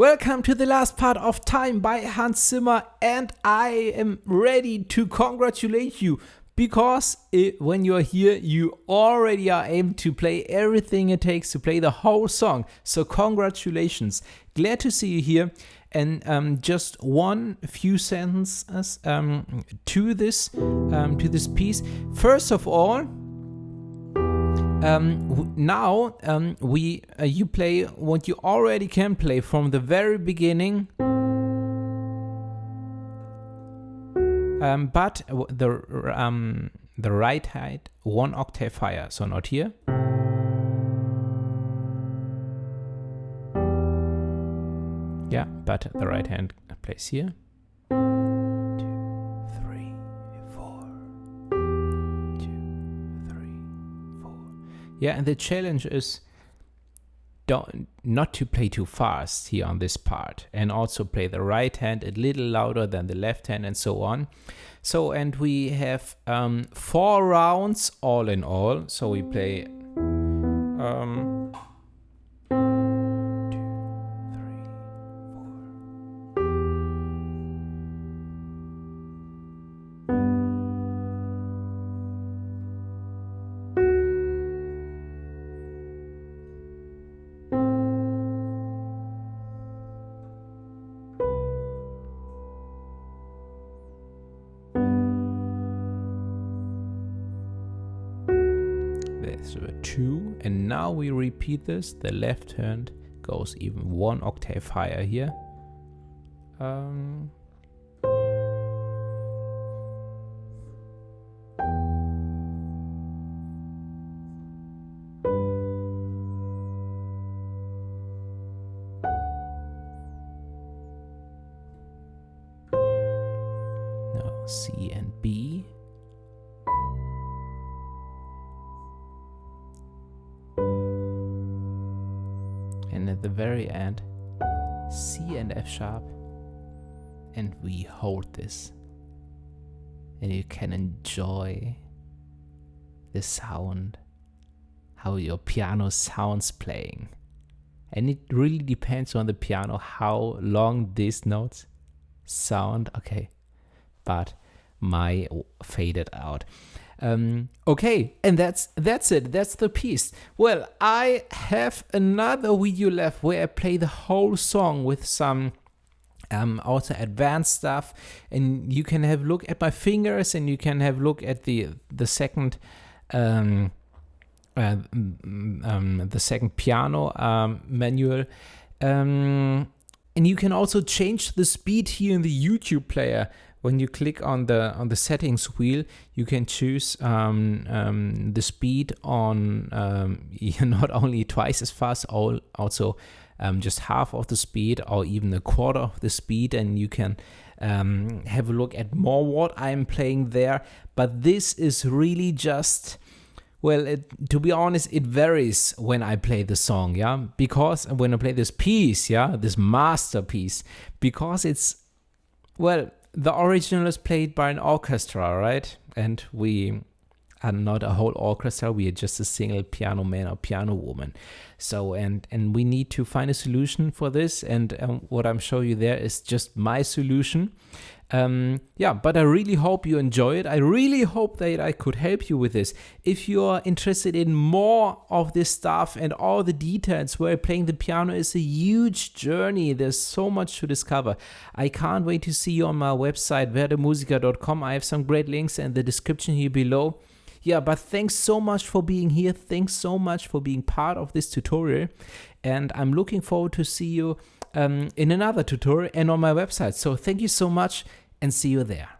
Welcome to the last part of Time by Hans Zimmer, and I am ready to congratulate you because when you're here, you already are able to play everything it takes to play the whole song. So congratulations. Glad to see you here. And just one few sentences to this piece. First of all, now you play what you already can play from the very beginning, but the right hand one octave higher, so not here. Yeah, but the right hand plays here. 2, 3, 4. 2, 3, 4. Yeah, and the challenge is not to play too fast here on this part, and also play the right hand a little louder than the left hand, and so on. So, and we have 4 rounds all in all. So we play. There's a 2, and now we repeat this. The left hand goes even 1 octave higher here. Now C and B. And at the very end, C and F sharp, and we hold this, and you can enjoy the sound, how your piano sounds playing. And it really depends on the piano how long these notes sound. Okay, but my faded out. Okay, and that's it. That's the piece. Well, I have another video left where I play the whole song with some also advanced stuff, and you can have a look at my fingers, and you can have a look at the second piano manual, and you can also change the speed here in the YouTube player. When you click on the settings wheel, you can choose the speed on not only twice as fast, also just half of the speed, or even a quarter of the speed, and you can have a look at more what I'm playing there. But this is really just, well, to be honest, it varies when I play the song, yeah, because when I play this piece, yeah, this masterpiece, because it's, well, the original is played by an orchestra, right? And we are not a whole orchestra. We are just a single piano man or piano woman. So, and we need to find a solution for this. And what I'm showing you there is just my solution. Yeah, but I really hope you enjoy it. I really hope that I could help you with this. If you're interested in more of this stuff and all the details where playing the piano is a huge journey, there's so much to discover. I can't wait to see you on my website, werdemusiker.de. I have some great links in the description here below. Yeah, but thanks so much for being here. Thanks so much for being part of this tutorial. And I'm looking forward to see you in another tutorial and on my website. So thank you so much, and see you there.